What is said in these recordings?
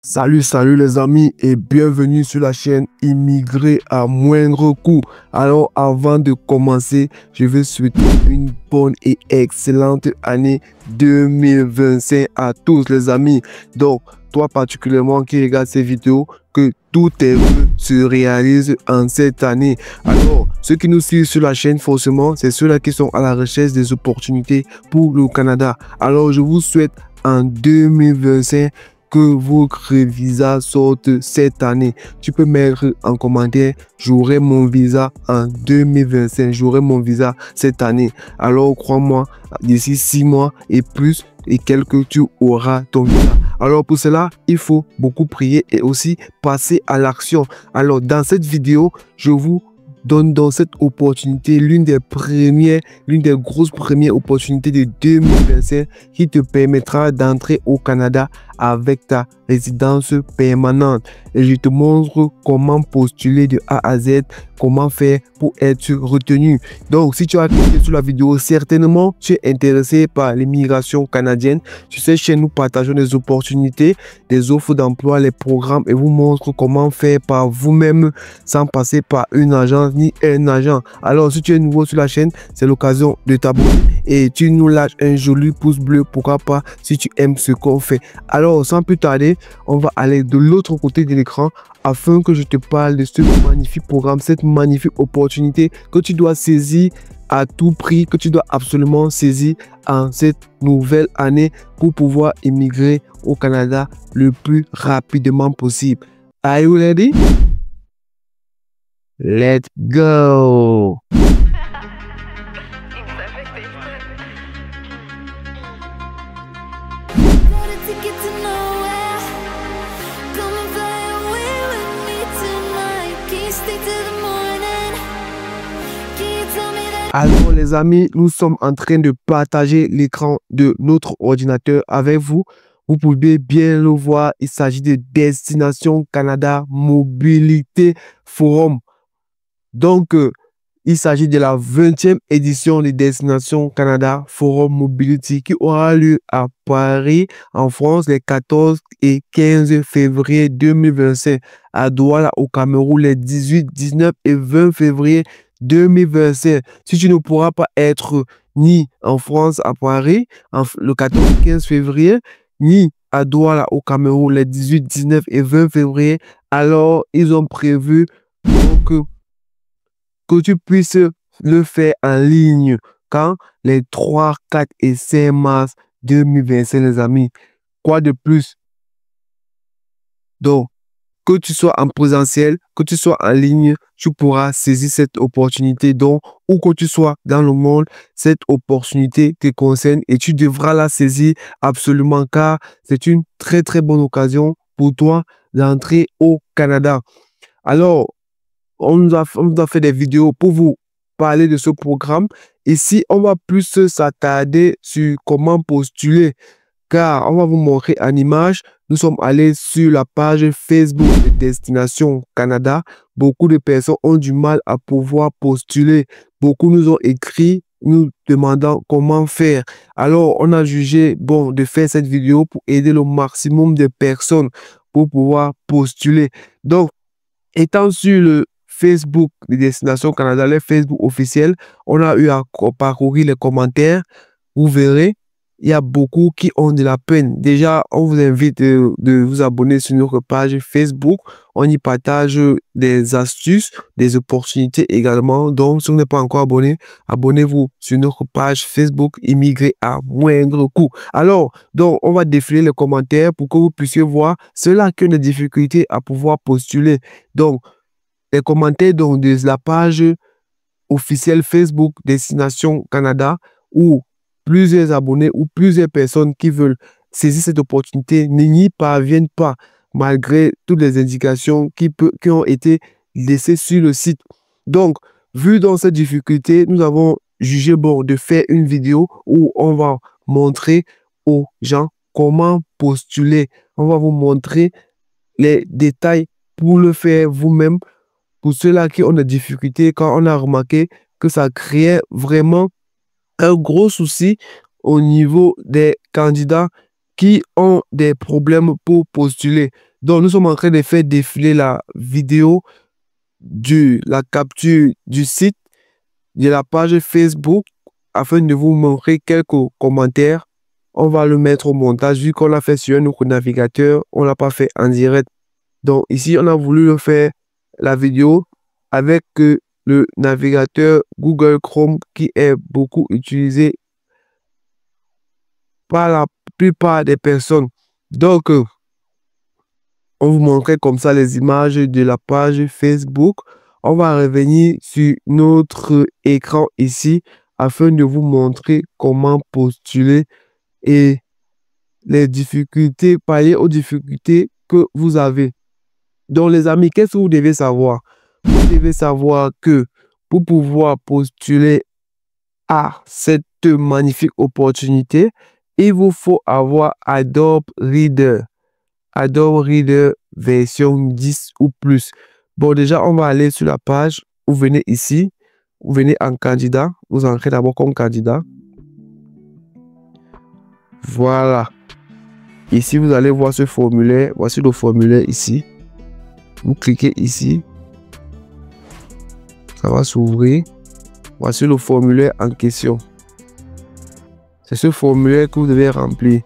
Salut les amis et bienvenue sur la chaîne Immigrer à moindre coût. Alors avant de commencer, je veux souhaiter une bonne et excellente année 2025 à tous les amis. Donc toi particulièrement qui regarde ces vidéos, que tous tes vœux se réalisent en cette année. Alors ceux qui nous suivent sur la chaîne forcément, c'est ceux-là qui sont à la recherche des opportunités pour le Canada. Alors je vous souhaite en 2025 que votre visa sorte cette année. Tu peux mettre en commentaire: j'aurai mon visa en 2025, j'aurai mon visa cette année. Alors crois-moi, d'ici 6 mois et plus et quelques, tu auras ton visa. Alors pour cela, il faut beaucoup prier et aussi passer à l'action. Alors dans cette vidéo, je vous donne donc cette opportunité, l'une des grosses premières opportunités de 2025 qui te permettra d'entrer au Canada avec ta résidence permanente. Et je te montre comment postuler de A à Z, comment faire pour être retenu. Donc, si tu as cliqué sur la vidéo, certainement tu es intéressé par l'immigration canadienne. Tu sais, chez nous partageons des opportunités, des offres d'emploi, les programmes et vous montre comment faire par vous-même sans passer par une agence ni un agent. Alors, si tu es nouveau sur la chaîne, c'est l'occasion de t'abonner et tu nous lâches un joli pouce bleu, pourquoi pas, si tu aimes ce qu'on fait. Alors, sans plus tarder, on va aller de l'autre côté de l'écran afin que je te parle de ce magnifique programme, cette magnifique opportunité que tu dois saisir à tout prix, que tu dois absolument saisir en cette nouvelle année pour pouvoir immigrer au Canada le plus rapidement possible. Are you ready? Let's go! Alors les amis, nous sommes en train de partager l'écran de notre ordinateur avec vous. Vous pouvez bien le voir, il s'agit de Destination Canada Mobilité Forum. Donc, il s'agit de la 20e édition de Destination Canada Forum Mobility qui aura lieu à Paris, en France, les 14 et 15 février 2025, à Douala, au Cameroun, les 18, 19 et 20 février 2025. Si tu ne pourras pas être ni en France, à Paris, le 14 et 15 février, ni à Douala, au Cameroun, les 18, 19 et 20 février, alors ils ont prévu que tu puisses le faire en ligne quand les 3, 4 et 5 mars 2025, les amis. Quoi de plus? Donc, que tu sois en présentiel, que tu sois en ligne, tu pourras saisir cette opportunité. Donc, où que tu sois dans le monde, cette opportunité te concerne et tu devras la saisir absolument car c'est une très bonne occasion pour toi d'entrer au Canada. Alors, on nous a fait des vidéos pour vous parler de ce programme. Ici, on va plus s'attarder sur comment postuler, car on va vous montrer en image. Nous sommes allés sur la page Facebook de Destination Canada. Beaucoup de personnes ont du mal à pouvoir postuler. Beaucoup nous ont écrit nous demandant comment faire. Alors, on a jugé bon de faire cette vidéo pour aider le maximum de personnes pour pouvoir postuler. Donc, étant sur le Facebook de Destination Canada, le Facebook officiel, on a eu à parcourir les commentaires. Vous verrez, il y a beaucoup qui ont de la peine. Déjà, on vous invite de vous abonner sur notre page Facebook. On y partage des astuces, des opportunités également. Donc, si vous n'êtes pas encore abonné, abonnez-vous sur notre page Facebook Immigrer à moindre coût. Alors, donc, on va défiler les commentaires pour que vous puissiez voir ceux-là qui ont des difficultés à pouvoir postuler. Donc, les commentaires donc, de la page officielle Facebook Destination Canada où plusieurs abonnés ou plusieurs personnes qui veulent saisir cette opportunité n'y parviennent pas malgré toutes les indications qui ont été laissées sur le site. Donc, vu dans cette difficulté, nous avons jugé bon de faire une vidéo où on va montrer aux gens comment postuler. On va vous montrer les détails pour le faire vous-même. Pour ceux-là qui ont des difficultés, quand on a remarqué que ça créait vraiment un gros souci au niveau des candidats qui ont des problèmes pour postuler. Donc, nous sommes en train de faire défiler la vidéo de la capture du site de la page Facebook afin de vous montrer quelques commentaires. On va le mettre au montage vu qu'on l'a fait sur un autre navigateur. On ne l'a pas fait en direct. Donc, ici, on a voulu le faire la vidéo avec le navigateur Google Chrome qui est beaucoup utilisé par la plupart des personnes. Donc, on vous montrait comme ça les images de la page Facebook. On va revenir sur notre écran ici afin de vous montrer comment postuler et les difficultés, pallier aux difficultés que vous avez. Donc, les amis, qu'est-ce que vous devez savoir? Vous devez savoir que pour pouvoir postuler à cette magnifique opportunité, il vous faut avoir Adobe Reader. Adobe Reader version 10 ou plus. Bon, déjà, on va aller sur la page. Vous venez ici. Vous venez en candidat. Vous entrez d'abord comme candidat. Voilà. Ici, vous allez voir ce formulaire. Voici le formulaire ici. Vous cliquez ici. Ça va s'ouvrir. Voici le formulaire en question. C'est ce formulaire que vous devez remplir.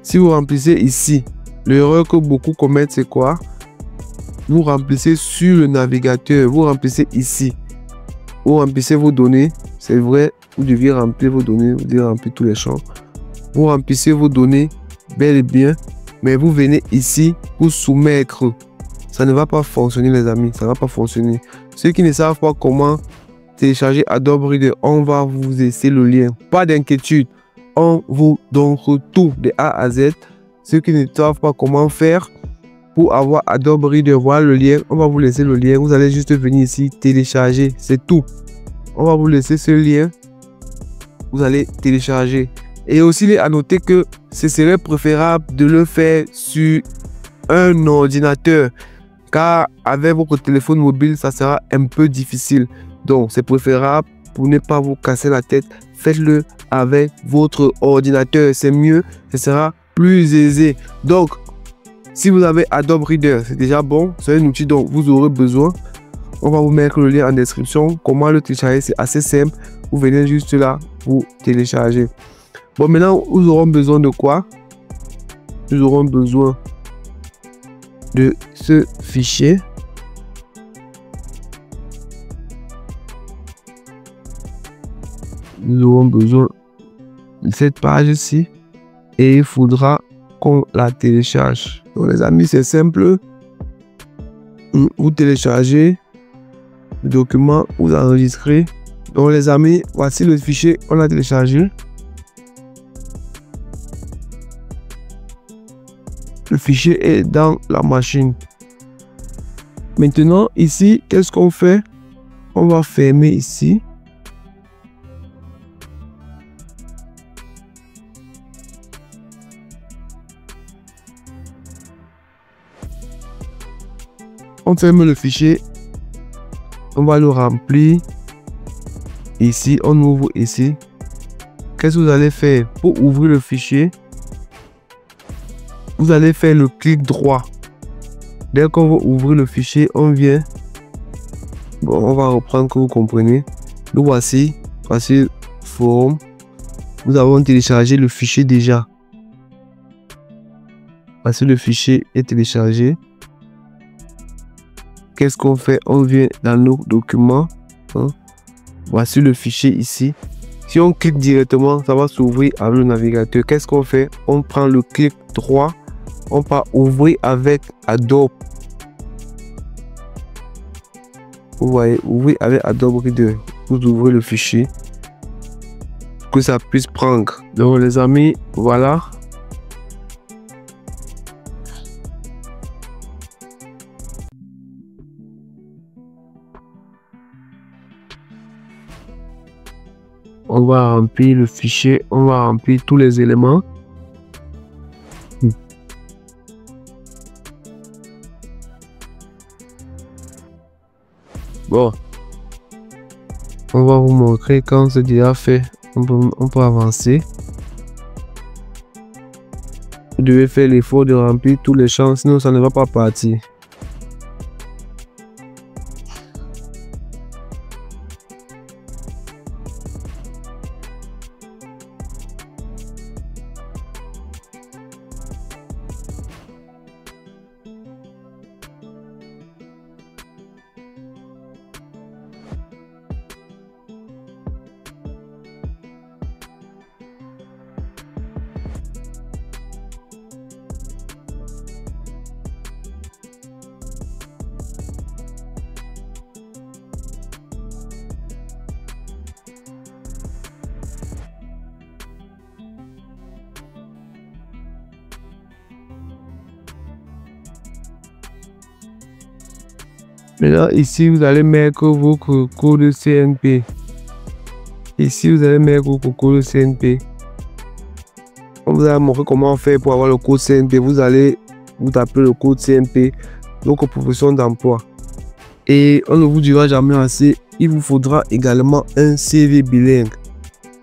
Si vous remplissez ici, l'erreur que beaucoup commettent, c'est quoi? Vous remplissez sur le navigateur. Vous remplissez ici. Vous remplissez vos données. C'est vrai, vous deviez remplir vos données. Vous devez remplir tous les champs. Vous remplissez vos données bel et bien. Mais vous venez ici pour soumettre. Ça ne va pas fonctionner, les amis. Ça ne va pas fonctionner. Ceux qui ne savent pas comment télécharger Adobe Reader, on va vous laisser le lien. Pas d'inquiétude. On vous donne tout de A à Z. Ceux qui ne savent pas comment faire pour avoir Adobe Reader, voilà le lien. On va vous laisser le lien. Vous allez juste venir ici, télécharger. C'est tout. On va vous laisser ce lien. Vous allez télécharger. Et aussi, il est à noter que ce serait préférable de le faire sur un ordinateur. Car avec votre téléphone mobile, ça sera un peu difficile. Donc, c'est préférable pour ne pas vous casser la tête. Faites-le avec votre ordinateur. C'est mieux. Ce sera plus aisé. Donc, si vous avez Adobe Reader, c'est déjà bon. C'est un outil dont vous aurez besoin. On va vous mettre le lien en description. Comment le télécharger, c'est assez simple. Vous venez juste là pour télécharger. Bon, maintenant, nous aurons besoin de quoi? Nous aurons besoin de ce fichier. Nous aurons besoin de cette page-ci. Et il faudra qu'on la télécharge. Donc, les amis, c'est simple. Vous téléchargez le document, vous enregistrez. Donc, les amis, voici le fichier. On l'a téléchargé. Le fichier est dans la machine. Maintenant, ici, qu'est-ce qu'on fait? On va fermer ici. On ferme le fichier. On va le remplir. Ici, on ouvre ici. Qu'est-ce que vous allez faire pour ouvrir le fichier? Vous allez faire le clic droit. Dès qu'on va ouvrir le fichier, on vient. Bon, on va reprendre que vous comprenez. Nous voici. Voici forum. Nous avons téléchargé le fichier déjà. Voici le fichier est téléchargé. Qu'est-ce qu'on fait? On vient dans nos documents. Voici le fichier ici. Si on clique directement, ça va s'ouvrir avec le navigateur. Qu'est-ce qu'on fait? On prend le clic droit. On va ouvrir avec Adobe. Vous voyez, ouvrir avec Adobe Reader. Vous ouvrez le fichier. Pour que ça puisse prendre. Donc les amis, voilà. On va remplir le fichier. On va remplir tous les éléments. Bon, on va vous montrer quand c'est déjà fait. On peut avancer. Vous devez faire l'effort de remplir tous les champs, sinon ça ne va pas partir. Maintenant, ici, vous allez mettre votre code CNP. Ici, vous allez mettre votre code CNP. On vous a montré comment faire pour avoir le code CNP. Vous allez vous taper le code CNP, donc profession d'emploi. Et on ne vous dira jamais assez, il vous faudra également un CV bilingue.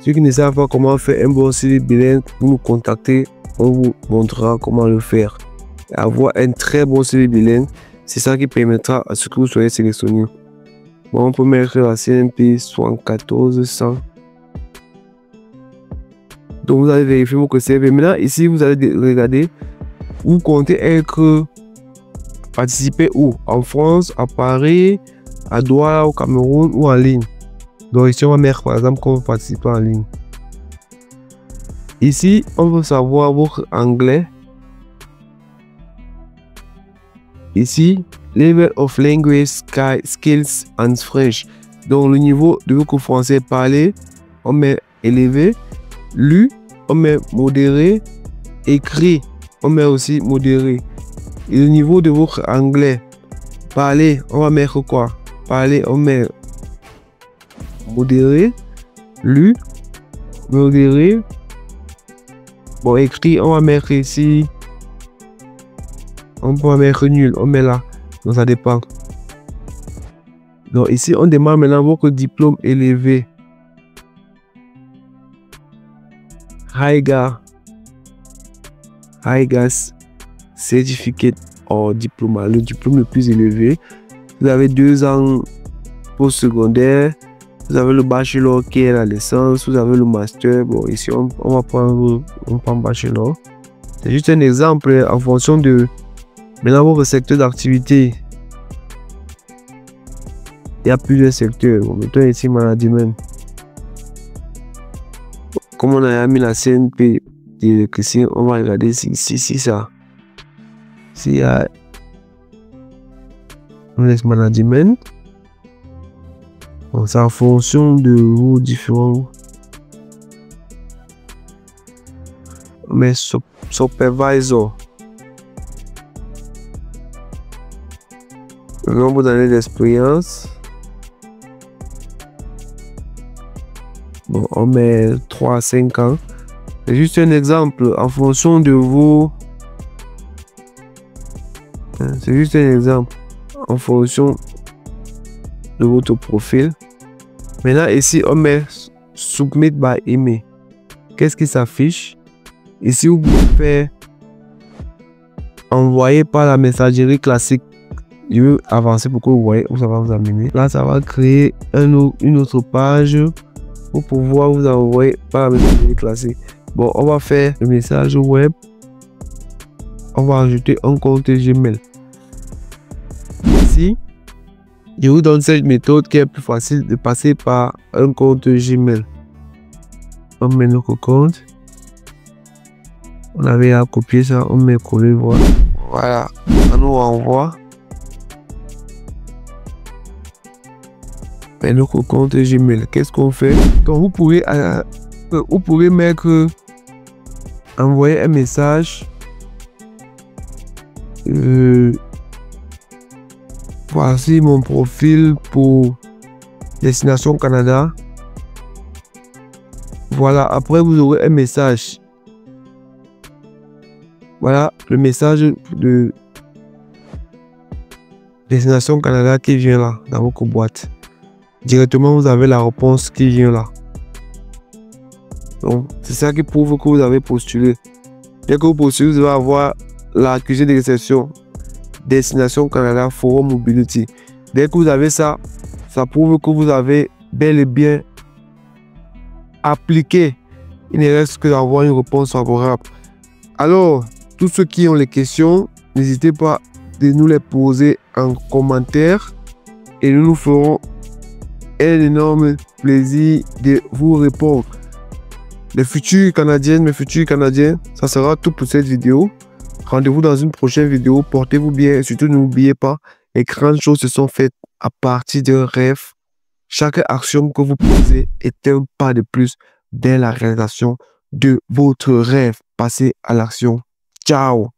Ceux qui ne savent pas comment faire un bon CV bilingue, vous nous contactez, on vous montrera comment le faire. Avoir un très bon CV bilingue, c'est ça qui permettra à ce que vous soyez sélectionné. Bon, on peut mettre la CNP 7400. Donc vous allez vérifier votre CV. Maintenant, ici, vous allez regarder. Vous comptez participer où? En France, à Paris, à Douala, au Cameroun ou en ligne. Donc ici, on va mettre par exemple qu'on veut participer en ligne. Ici, on veut savoir votre anglais. Ici, Level of Language Skills and French. Donc, le niveau de votre français parlé, on met élevé. Lu, on met modéré. Écrit, on met aussi modéré. Et le niveau de votre anglais parlé, on va mettre quoi? Parlé, on met modéré. Lu, modéré. Bon, écrit, on va mettre ici. On peut mettre nul, on met là. Donc ça dépend. Donc ici, on demande maintenant votre diplôme élevé. HIGA Certificate or Diploma, le diplôme le plus élevé. Vous avez 2 ans post-secondaire. Vous avez le bachelor qui est la licence. Vous avez le master. Bon, ici, on va prendre bachelor. C'est juste un exemple en fonction de maintenant votre secteur d'activité. Il y a plusieurs secteurs. Bon, mettons ici management. Comme on a mis la CNP, on va regarder si ça. S'il y a management, bon, c'est en fonction de vos différents. Mais supervisor. Le nombre d'années d'expérience. Bon, on met 3 à 5 ans. C'est juste un exemple en fonction de vos. C'est juste un exemple en fonction de votre profil. Maintenant, ici, on met Submit by email. Qu'est-ce qui s'affiche? Ici, vous pouvez faire envoyer par la messagerie classique. Je veux avancer pour que vous voyez où ça va vous amener. Là, ça va créer une autre page pour pouvoir vous envoyer par la messagerie classique. Bon, on va faire le message web. On va ajouter un compte Gmail. Ici, je vous donne cette méthode qui est plus facile de passer par un compte Gmail. On met notre compte. On avait à copier ça, on met coller, voilà. On nous envoie. Et notre compte Gmail, qu'est-ce qu'on fait? Donc vous pouvez mettre envoyer un message. Voici mon profil pour Destination Canada. Voilà, après vous aurez un message. Voilà le message de Destination Canada qui vient là dans votre boîte. Directement, vous avez la réponse qui vient là. Donc, c'est ça qui prouve que vous avez postulé. Dès que vous postulez, vous allez avoir l'accusé de réception. Destination Canada Forum Mobility. Dès que vous avez ça, ça prouve que vous avez bel et bien appliqué. Il ne reste que d'avoir une réponse favorable. Alors, tous ceux qui ont les questions, n'hésitez pas de nous les poser en commentaire et nous nous ferons un énorme plaisir de vous répondre. Les futurs Canadiennes, mes futurs Canadiens, ça sera tout pour cette vidéo. Rendez-vous dans une prochaine vidéo. Portez-vous bien et surtout n'oubliez pas, les grandes choses se sont faites à partir d'un rêve. Chaque action que vous posez est un pas de plus vers la réalisation de votre rêve. Passez à l'action. Ciao!